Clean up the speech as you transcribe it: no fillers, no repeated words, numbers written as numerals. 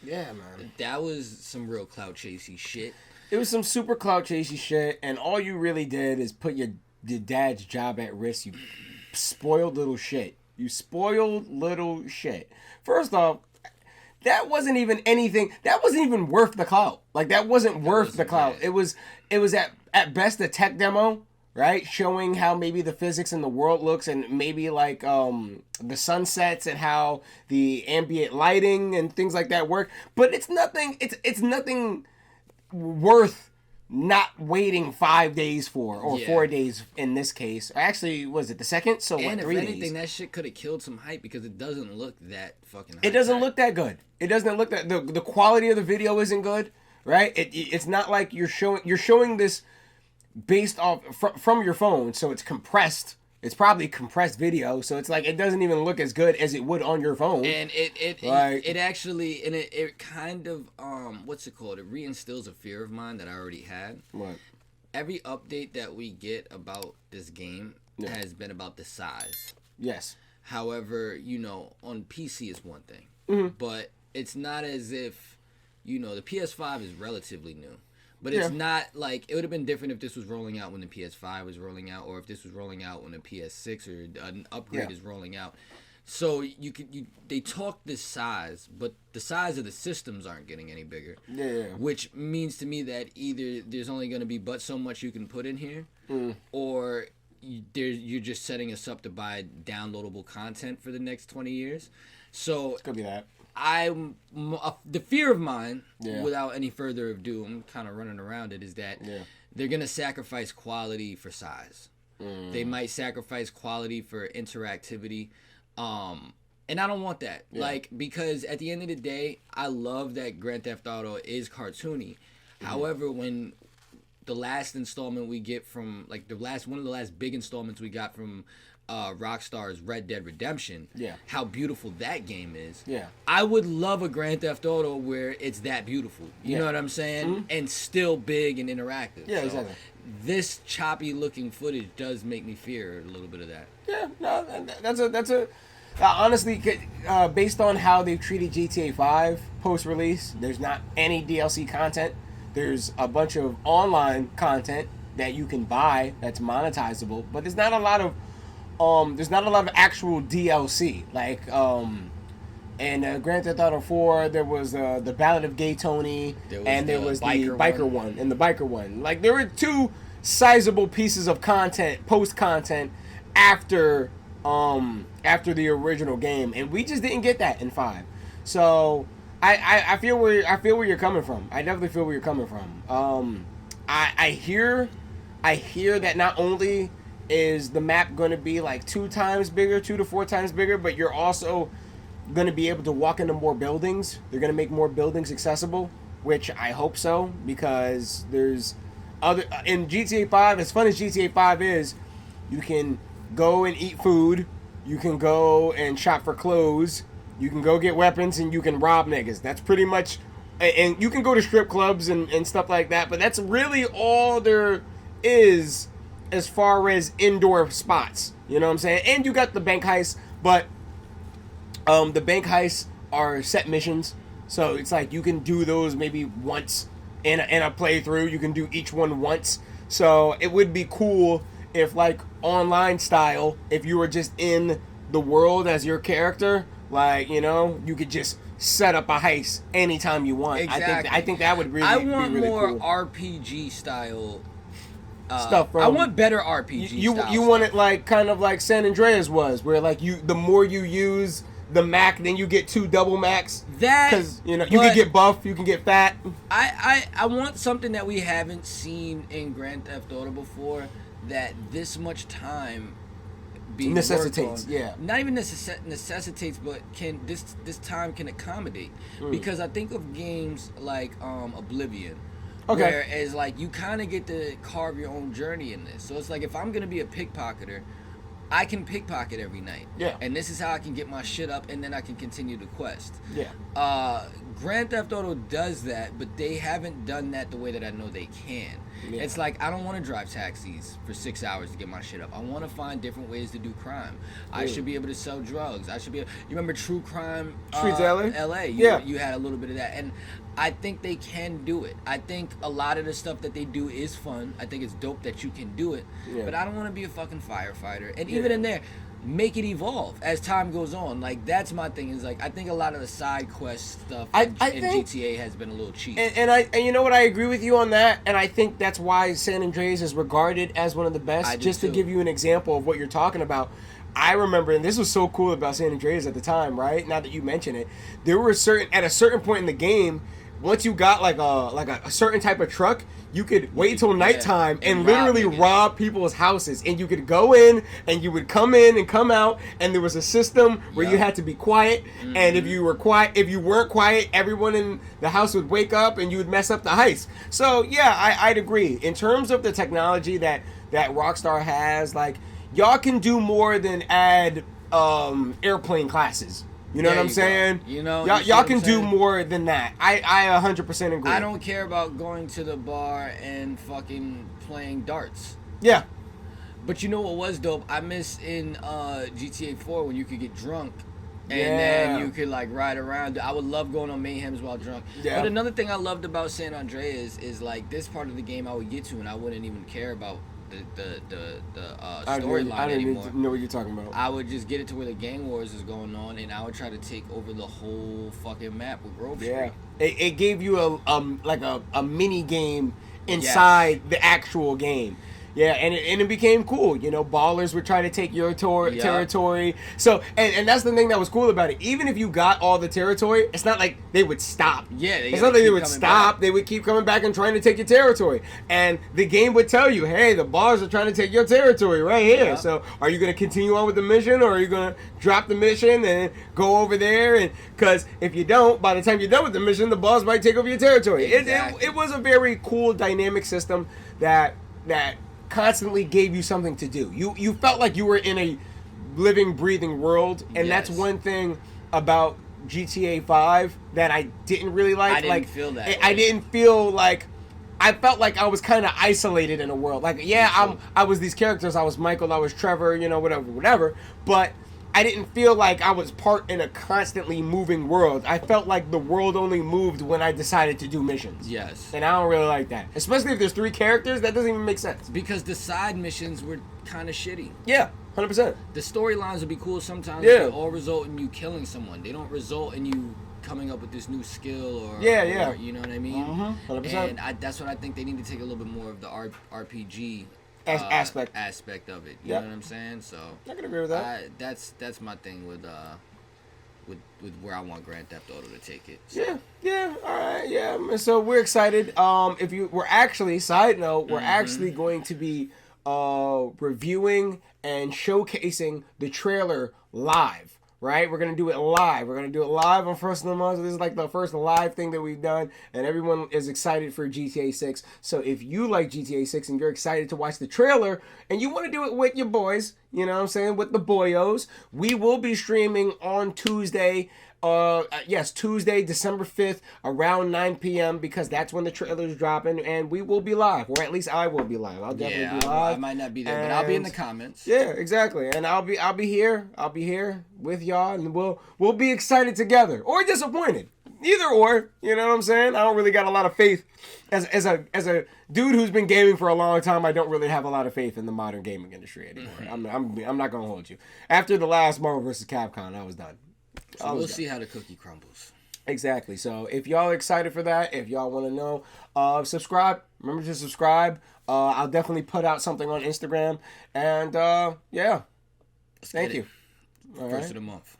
Yeah, man. That was some real clout chasey shit. It was some super clout chasey shit, and all you really did is put your dad's job at risk. You spoiled little shit. You spoiled little shit. First off, that wasn't even anything. That wasn't even worth the clout. Like that wasn't worth the clout. Bad. It was at best a tech demo, right? Showing how maybe the physics in the world looks, and maybe like the sunsets and how the ambient lighting and things like that work. But it's nothing. It's nothing worth not waiting 5 days for, or 4 days in this case. Actually, was it the second? So and what, 3 days? And if anything, that shit could have killed some hype because it doesn't look that fucking hype. It doesn't look that good. It doesn't look that... The quality of the video isn't good, right? It's not like you're showing this based off... From your phone, so it's compressed. It's probably compressed video, so it's like it doesn't even look as good as it would on your phone. And it actually, and it kind of what's it called? It reinstills a fear of mine that I already had. What? Every update that we get about this game has been about the size. Yes. However, on PC is one thing, but it's not as if the PS5 is relatively new. But it's not like... It would have been different if this was rolling out when the PS5 was rolling out, or if this was rolling out when the PS6 or an upgrade is rolling out. So they talk this size, but the size of the systems aren't getting any bigger. Yeah. Which means to me that either there's only going to be but so much you can put in here, or you're just setting us up to buy downloadable content for the next 20 years. So it's going to be that. The fear of mine, without any further ado, I'm kind of running around it, is that they're going to sacrifice quality for size. They might sacrifice quality for interactivity. And I don't want that. Because at the end of the day, I love that Grand Theft Auto is cartoony. However, when the last installment we get from, one of the last big installments we got from Rockstar's Red Dead Redemption, how beautiful that game is. I would love a Grand Theft Auto where it's that beautiful. You know what I'm saying? And still big and interactive. Yeah, exactly. This choppy looking footage does make me fear a little bit of that. Yeah, no, that's a honestly, based on how they've treated GTA 5 post-release, there's not any DLC content. There's a bunch of online content that you can buy that's monetizable, but there's not a lot of actual DLC. Like in Grand Theft Auto 4, there was the Ballad of Gay Tony, and there was the biker one, and the biker one. Like there were two sizable pieces of content, post content, after the original game, and we just didn't get that in 5. So I feel where you're coming from. I definitely feel where you're coming from. I hear that not only is the map going to be like 2 to 4 times bigger, but you're also going to be able to walk into more buildings. They're going to make more buildings accessible, which I hope so, because there's other in GTA 5. As fun as GTA 5 is, you can go and eat food, you can go and shop for clothes, you can go get weapons, and you can rob niggas. That's pretty much, and you can go to strip clubs and stuff like that, but that's really all there is as far as indoor spots. You know what I'm saying? And you got the bank heists, but the bank heists are set missions, so it's like you can do those maybe once in a playthrough. You can do each one once. So it would be cool if, like, online style, if you were just in the world as your character, like, you could just set up a heist anytime you want. Exactly. I think that would really be really cool. I want more RPG style stuff. I want better RPG style. You want it like kind of like San Andreas was, where like the more you use the Mac, then you get 2 double Macs. Because you can get buff, you can get fat. I want something that we haven't seen in Grand Theft Auto before, that this much time being necessitates. Not even necessitates, but can this time can accommodate. Because I think of games like Oblivion. Okay. Whereas, like, you kind of get to carve your own journey in this. So it's like, if I'm going to be a pickpocketer, I can pickpocket every night. Yeah. And this is how I can get my shit up, and then I can continue the quest. Yeah. Grand Theft Auto does that, but they haven't done that the way that I know they can. Yeah. It's like, I don't want to drive taxis for 6 hours to get my shit up. I want to find different ways to do crime. I should be able to sell drugs. You remember True Crime? Streets LA? LA. Yeah. You had a little bit of that. And I think they can do it. I think a lot of the stuff that they do is fun. I think it's dope that you can do it. Yeah. But I don't want to be a fucking firefighter. And even in there, make it evolve as time goes on. Like, that's my thing, is like, I think a lot of the side quest stuff in GTA has been a little cheap. And you know what, I agree with you on that, and I think that's why San Andreas is regarded as one of the best. Just to give you an example of what you're talking about, I remember, and this was so cool about San Andreas at the time, right? Now that you mention it, there were at a certain point in the game, once you got like a certain type of truck, you could wait till nighttime and literally rob people's houses. And you could go in and you would come in and come out, and there was a system where you had to be quiet. And if you weren't quiet, everyone in the house would wake up and you would mess up the heist. So yeah, I'd agree. In terms of the technology that Rockstar has, like, y'all can do more than add airplane classes. You know what I'm saying? You know, y'all can do more than that. I 100% agree. I don't care about going to the bar and fucking playing darts. Yeah. But you know what was dope? I miss in GTA 4 when you could get drunk and then you could like ride around. I would love going on mayhems while drunk. Yeah. But another thing I loved about San Andreas is like this part of the game I would get to and I wouldn't even care about the storyline I didn't anymore. Know what you're talking about. I would just get it to where the gang wars is going on, and I would try to take over the whole fucking map with Grove Street. It gave you a mini game inside the actual game. Yeah, and it became cool. You know, ballers would try to take your territory. So, and that's the thing that was cool about it. Even if you got all the territory, it's not like they would stop. Yeah, it's not like they would stop. Back. They would keep coming back and trying to take your territory. And the game would tell you, hey, the ballers are trying to take your territory right here. Yeah. So, are you going to continue on with the mission, or are you going to drop the mission and go over there? And because if you don't, by the time you're done with the mission, the ballers might take over your territory. Exactly. It was a very cool dynamic system that constantly gave you something to do. You felt like you were in a living, breathing world, and that's one thing about GTA 5 that I didn't really like. I didn't feel that. I didn't feel like. I felt like I was kind of isolated in a world. Like, I was these characters. I was Michael. I was Trevor. You know, whatever. But I didn't feel like I was part in a constantly moving world. I felt like the world only moved when I decided to do missions. Yes. And I don't really like that. Especially if there's 3 characters, that doesn't even make sense. Because the side missions were kind of shitty. Yeah, 100%. The storylines would be cool sometimes. Yeah. They all result in you killing someone. They don't result in you coming up with this new skill or you know what I mean? 100%. And that's what I think they need to take a little bit more of the RPG aspect of it. You know what I'm saying? So I can agree with that. That's my thing with where I want Grand Theft Auto to take it. So. Yeah. All right. Yeah. So we're excited. We're actually going to be reviewing and showcasing the trailer live. Right? We're going to do it live. We're going to do it live on First of the Month. This is like the first live thing that we've done, and everyone is excited for GTA 6. So if you like GTA 6 and you're excited to watch the trailer, and you want to do it with your boys, you know what I'm saying, with the boyos, we will be streaming on Tuesday. Tuesday, December 5th, around 9 p.m. because that's when the trailer's dropping, and we will be live, or at least I will be live. I'll definitely be live. I might not be there, but I'll be in the comments. Yeah, exactly, and I'll be here. I'll be here with y'all, and we'll be excited together or disappointed. Either or, you know what I'm saying? I don't really got a lot of faith as a dude who's been gaming for a long time. I don't really have a lot of faith in the modern gaming industry anymore. I'm not gonna hold you. After the last Marvel vs. Capcom, I was done. So we'll see how the cookie crumbles. Exactly. So if y'all are excited for that, if y'all want to know, subscribe. Remember to subscribe. I'll definitely put out something on Instagram. And thank you. First of the month.